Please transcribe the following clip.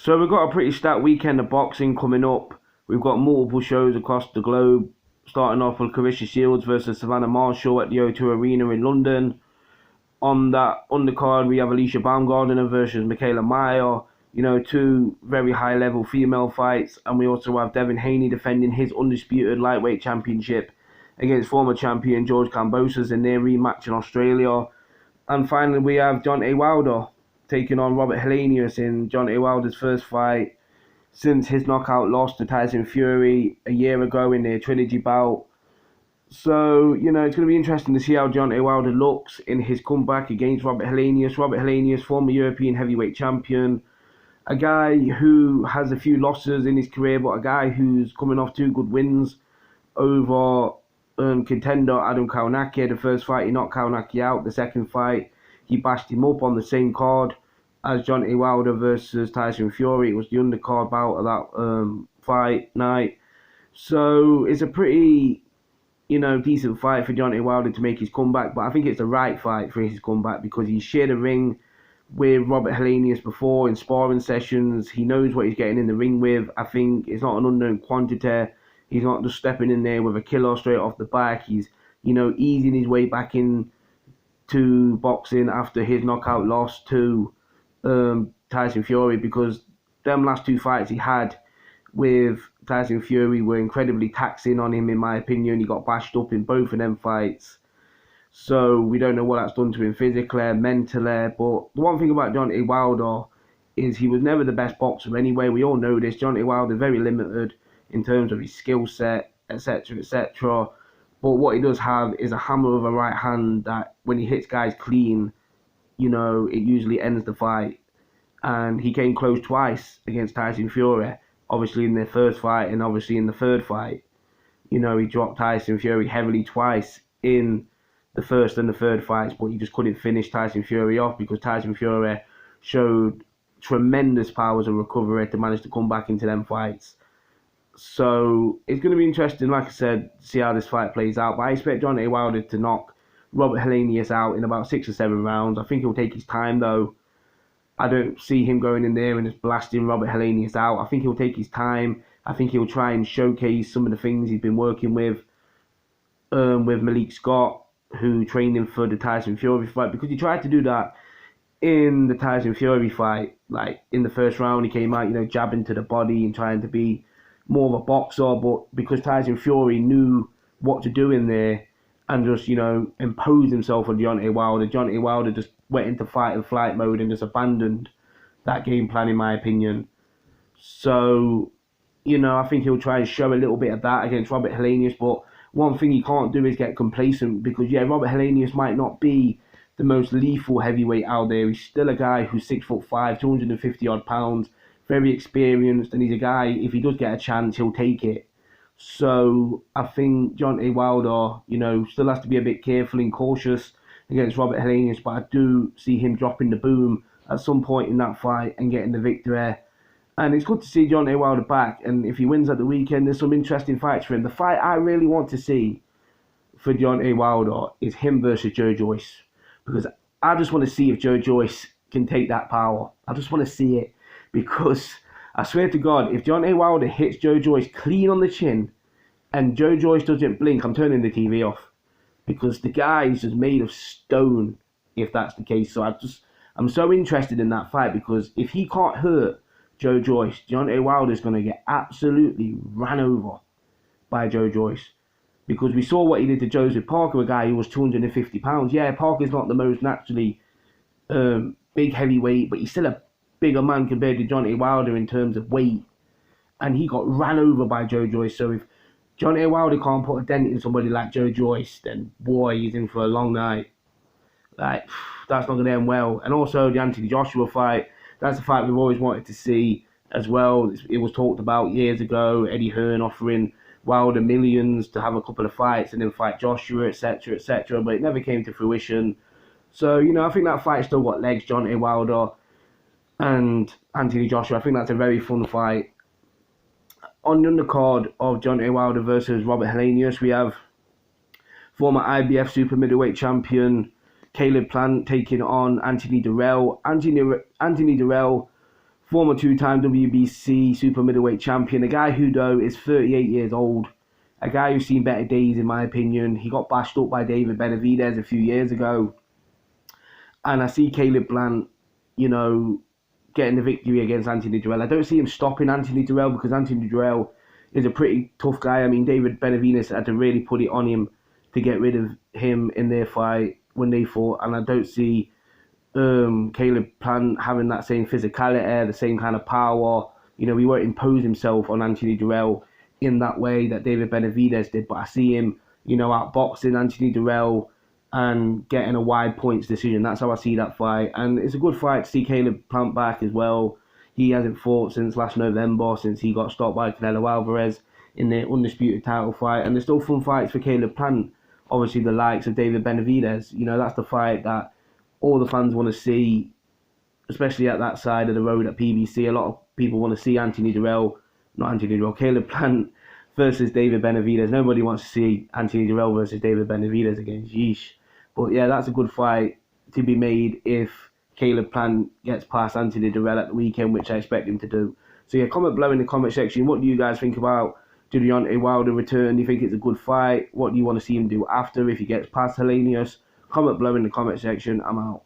So we've got a pretty stacked weekend of boxing coming up. We've got multiple shows across the globe, starting off with Clarissa Shields versus Savannah Marshall at the O2 Arena in London. On that undercard, we have Alicia Baumgardner versus Michaela Mayer. Two very high-level female fights. And we also have Devin Haney defending his undisputed lightweight championship against former champion George Kambosos in their rematch in Australia. And finally, we have Deontay Wilder taking on Robert Helanius in Deontay Wilder's first fight since his knockout loss to Tyson Fury a year ago in their trilogy bout. So, it's going to be interesting to see how Deontay Wilder looks in his comeback against Robert Helanius. Robert Helanius, former European heavyweight champion, a guy who has a few losses in his career, but a guy who's coming off two good wins over contender Adam Kownacki. The first fight, he knocked Kownacki out. The second fight, he bashed him up on the same card as Deontay Wilder versus Tyson Fury. It was the undercard bout of that fight night. So it's a pretty, decent fight for Deontay Wilder to make his comeback. But I think it's the right fight for his comeback because he shared a ring with Robert Helanius before in sparring sessions. He knows what he's getting in the ring with. I think it's not an unknown quantity. He's not just stepping in there with a killer straight off the back. He's, easing his way back in to boxing after his knockout loss to Tyson Fury, because them last two fights he had with Tyson Fury were incredibly taxing on him, in my opinion. He got bashed up in both of them fights. So we don't know what that's done to him physically, mentally. But the one thing about Deontay Wilder is he was never the best boxer anyway. We all know this. Deontay Wilder is very limited in terms of his skill set, etc., etc. But what he does have is a hammer of a right hand that when he hits guys clean, it usually ends the fight. And he came close twice against Tyson Fury, obviously in their first fight and obviously in the third fight. He dropped Tyson Fury heavily twice in the first and the third fights, but he just couldn't finish Tyson Fury off because Tyson Fury showed tremendous powers of recovery to manage to come back into them fights. So it's going to be interesting, like I said, to see how this fight plays out. But I expect Deontay Wilder to knock Robert Helanius out in about 6 or 7 rounds. I think he'll take his time, though. I don't see him going in there and just blasting Robert Helanius out. I think he'll take his time. I think he'll try and showcase some of the things he's been working with Malik Scott, who trained him for the Tyson Fury fight, because he tried to do that in the Tyson Fury fight. Like, in the first round, he came out, jabbing to the body and trying to be more of a boxer, but because Tyson Fury knew what to do in there and just, imposed himself on Deontay Wilder just went into fight and flight mode and just abandoned that game plan, in my opinion. So, I think he'll try and show a little bit of that against Robert Helanius, but one thing he can't do is get complacent, because, Robert Helanius might not be the most lethal heavyweight out there. He's still a guy who's 6'5", 250 odd pounds, very experienced, and he's a guy, if he does get a chance, he'll take it. So I think Deontay Wilder, still has to be a bit careful and cautious against Robert Helanius, but I do see him dropping the boom at some point in that fight and getting the victory. And it's good to see Deontay Wilder back, and if he wins at the weekend, there's some interesting fights for him. The fight I really want to see for Deontay Wilder is him versus Joe Joyce, because I just want to see if Joe Joyce can take that power. I just want to see it, because I swear to God, if Deontay Wilder hits Joe Joyce clean on the chin and Joe Joyce doesn't blink, I'm turning the TV off, because the guy is just made of stone if that's the case. So I'm so interested in that fight, because if he can't hurt Joe Joyce, Deontay Wilder is going to get absolutely ran over by Joe Joyce. Because we saw what he did to Joseph Parker, a guy who was 250 pounds. Yeah, Parker's not the most naturally big heavyweight, but he's still a bigger man compared to Deontay Wilder in terms of weight. And he got ran over by Joe Joyce. So if Deontay Wilder can't put a dent in somebody like Joe Joyce, then boy, he's in for a long night. Like, that's not going to end well. And also the Anthony Joshua fight, that's a fight we've always wanted to see as well. It was talked about years ago, Eddie Hearn offering Wilder millions to have a couple of fights and then fight Joshua, etc., etc., but it never came to fruition. So, I think that fight's still got legs, Deontay Wilder and Anthony Joshua. I think that's a very fun fight. On the undercard of Deontay Wilder versus Robert Helanius, we have former IBF super middleweight champion Caleb Plant taking on Anthony Durrell. Anthony Durrell, former two-time WBC super middleweight champion, a guy who though is 38 years old, a guy who's seen better days in my opinion. He got bashed up by David Benavidez a few years ago, and I see Caleb Plant, you know, getting the victory against Anthony Durrell. I don't see him stopping Anthony Durrell because Anthony Durrell is a pretty tough guy. I mean, David Benavidez had to really put it on him to get rid of him in their fight when they fought, and I don't see Caleb Plant having that same physicality, the same kind of power. You know, he won't impose himself on Anthony Durrell in that way that David Benavidez did, but I see him, you know, outboxing Anthony Durrell and getting a wide points decision. That's how I see that fight, and it's a good fight to see Caleb Plant back as well. He hasn't fought since last November, since he got stopped by Canelo Alvarez in the undisputed title fight, and there's still fun fights for Caleb Plant. Obviously, the likes of David Benavidez, you know, that's the fight that all the fans want to see, especially at that side of the road at PBC. A lot of people want to see Caleb Plant versus David Benavidez. Nobody wants to see Anthony Durrell versus David Benavidez again. Yeesh. But yeah, that's a good fight to be made if Caleb Plant gets past Anthony Durrell at the weekend, which I expect him to do. So yeah, comment below in the comment section. What do you guys think about Deontay Wilder return? Do you think it's a good fight? What do you want to see him do after if he gets past Helanius? Comment below in the comment section. I'm out.